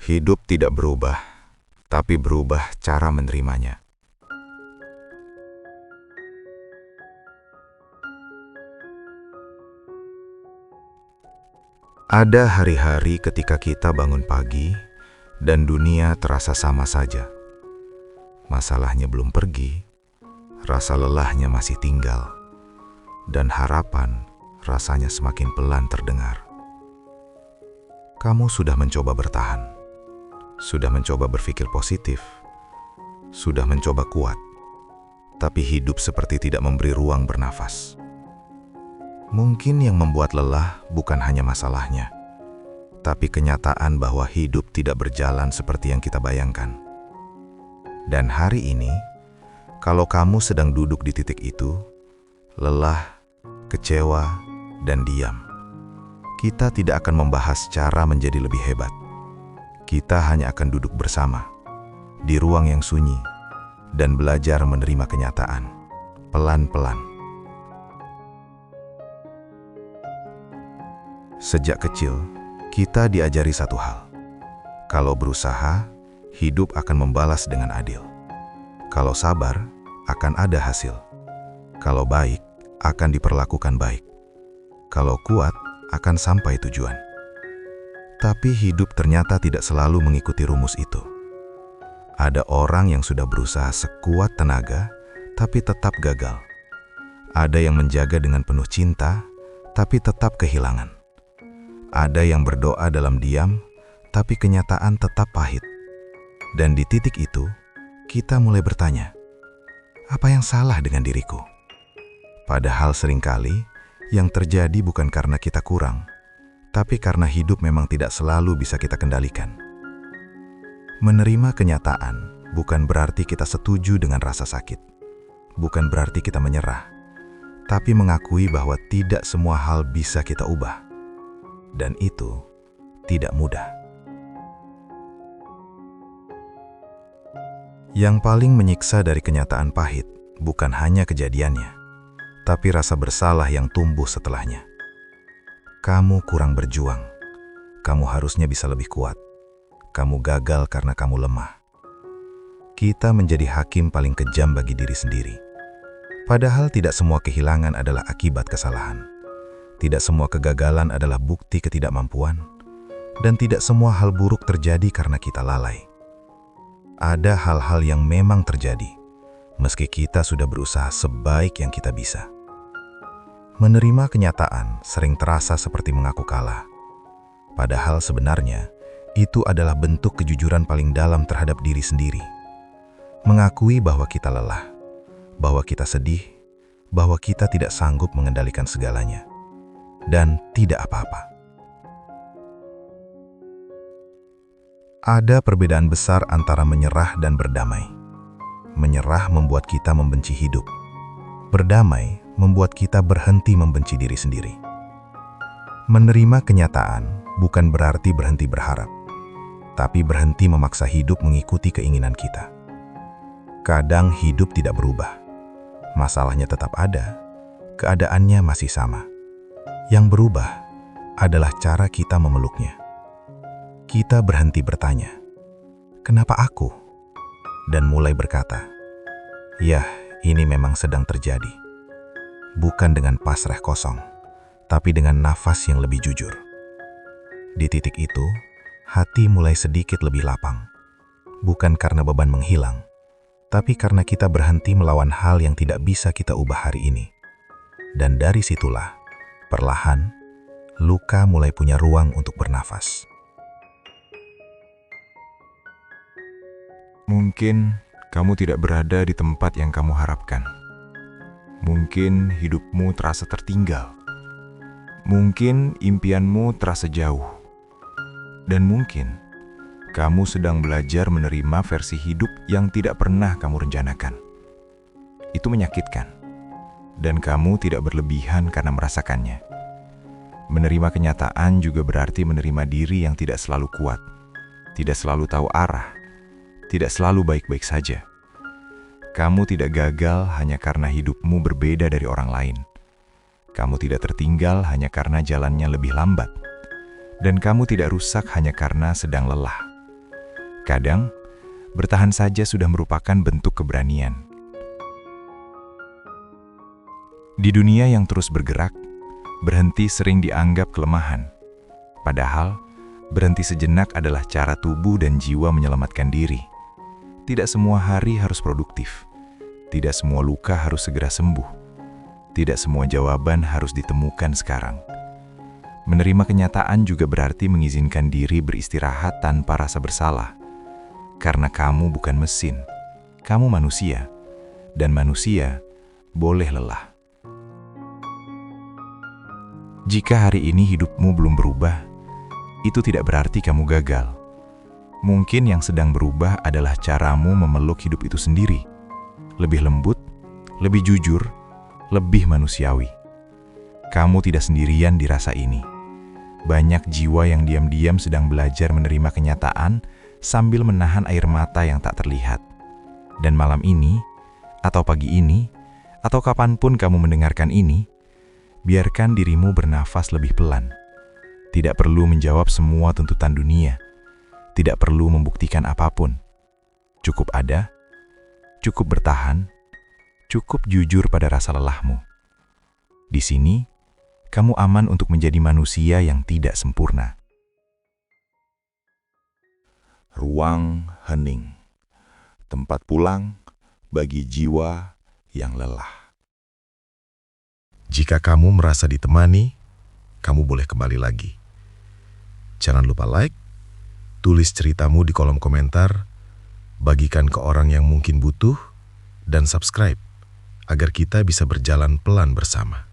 Hidup tidak berubah, tapi berubah cara menerimanya. Ada hari-hari ketika kita bangun pagi dan dunia terasa sama saja. Masalahnya belum pergi, rasa lelahnya masih tinggal, dan harapan rasanya semakin pelan terdengar. Kamu sudah mencoba bertahan, sudah mencoba berpikir positif, sudah mencoba kuat, tapi hidup seperti tidak memberi ruang bernafas. Mungkin yang membuat lelah bukan hanya masalahnya, tapi kenyataan bahwa hidup tidak berjalan seperti yang kita bayangkan. Dan hari ini, kalau kamu sedang duduk di titik itu, lelah, kecewa, dan diam, kita tidak akan membahas cara menjadi lebih hebat. Kita hanya akan duduk bersama, di ruang yang sunyi, dan belajar menerima kenyataan, pelan-pelan. Sejak kecil, kita diajari satu hal. Kalau berusaha, hidup akan membalas dengan adil. Kalau sabar, akan ada hasil. Kalau baik, akan diperlakukan baik. Kalau kuat, akan sampai tujuan. Tapi hidup ternyata tidak selalu mengikuti rumus itu. Ada orang yang sudah berusaha sekuat tenaga, tapi tetap gagal. Ada yang menjaga dengan penuh cinta, tapi tetap kehilangan. Ada yang berdoa dalam diam, tapi kenyataan tetap pahit. Dan di titik itu, kita mulai bertanya, apa yang salah dengan diriku? Padahal seringkali, yang terjadi bukan karena kita kurang, tapi karena hidup memang tidak selalu bisa kita kendalikan. Menerima kenyataan bukan berarti kita setuju dengan rasa sakit. Bukan berarti kita menyerah, tapi mengakui bahwa tidak semua hal bisa kita ubah. Dan itu tidak mudah. Yang paling menyiksa dari kenyataan pahit bukan hanya kejadiannya, tapi rasa bersalah yang tumbuh setelahnya. Kamu kurang berjuang. Kamu harusnya bisa lebih kuat. Kamu gagal karena kamu lemah. Kita menjadi hakim paling kejam bagi diri sendiri. Padahal tidak semua kehilangan adalah akibat kesalahan. Tidak semua kegagalan adalah bukti ketidakmampuan, dan tidak semua hal buruk terjadi karena kita lalai. Ada hal-hal yang memang terjadi, meski kita sudah berusaha sebaik yang kita bisa. Menerima kenyataan sering terasa seperti mengaku kalah. Padahal sebenarnya, itu adalah bentuk kejujuran paling dalam terhadap diri sendiri. Mengakui bahwa kita lelah, bahwa kita sedih, bahwa kita tidak sanggup mengendalikan segalanya. Dan tidak apa-apa. Ada perbedaan besar antara menyerah dan berdamai. Menyerah membuat kita membenci hidup. Berdamai membuat kita berhenti membenci diri sendiri. Menerima kenyataan bukan berarti berhenti berharap, tapi berhenti memaksa hidup mengikuti keinginan kita. Kadang hidup tidak berubah. Masalahnya tetap ada, keadaannya masih sama. Yang berubah adalah cara kita memeluknya. Kita berhenti bertanya, "Kenapa aku?" Dan mulai berkata, "Yah, ini memang sedang terjadi." Bukan dengan pasrah kosong, tapi dengan nafas yang lebih jujur. Di titik itu, hati mulai sedikit lebih lapang. Bukan karena beban menghilang, tapi karena kita berhenti melawan hal yang tidak bisa kita ubah hari ini. Dan dari situlah, perlahan, luka mulai punya ruang untuk bernafas. Mungkin kamu tidak berada di tempat yang kamu harapkan. Mungkin hidupmu terasa tertinggal. Mungkin impianmu terasa jauh. Dan mungkin kamu sedang belajar menerima versi hidup yang tidak pernah kamu rencanakan. Itu menyakitkan. Dan kamu tidak berlebihan karena merasakannya. Menerima kenyataan juga berarti menerima diri yang tidak selalu kuat, tidak selalu tahu arah, tidak selalu baik-baik saja. Kamu tidak gagal hanya karena hidupmu berbeda dari orang lain. Kamu tidak tertinggal hanya karena jalannya lebih lambat. Dan kamu tidak rusak hanya karena sedang lelah. Kadang, bertahan saja sudah merupakan bentuk keberanian. Di dunia yang terus bergerak, berhenti sering dianggap kelemahan. Padahal, berhenti sejenak adalah cara tubuh dan jiwa menyelamatkan diri. Tidak semua hari harus produktif. Tidak semua luka harus segera sembuh. Tidak semua jawaban harus ditemukan sekarang. Menerima kenyataan juga berarti mengizinkan diri beristirahat tanpa rasa bersalah. Karena kamu bukan mesin, kamu manusia, dan manusia boleh lelah. Jika hari ini hidupmu belum berubah, itu tidak berarti kamu gagal. Mungkin yang sedang berubah adalah caramu memeluk hidup itu sendiri. Lebih lembut, lebih jujur, lebih manusiawi. Kamu tidak sendirian di rasa ini. Banyak jiwa yang diam-diam sedang belajar menerima kenyataan sambil menahan air mata yang tak terlihat. Dan malam ini, atau pagi ini, atau kapanpun kamu mendengarkan ini, biarkan dirimu bernafas lebih pelan. Tidak perlu menjawab semua tuntutan dunia. Tidak perlu membuktikan apapun. Cukup ada, cukup bertahan, cukup jujur pada rasa lelahmu. Di sini, kamu aman untuk menjadi manusia yang tidak sempurna. Ruang hening, tempat pulang bagi jiwa yang lelah. Jika kamu merasa ditemani, kamu boleh kembali lagi. Jangan lupa like, tulis ceritamu di kolom komentar, bagikan ke orang yang mungkin butuh, dan subscribe agar kita bisa berjalan pelan bersama.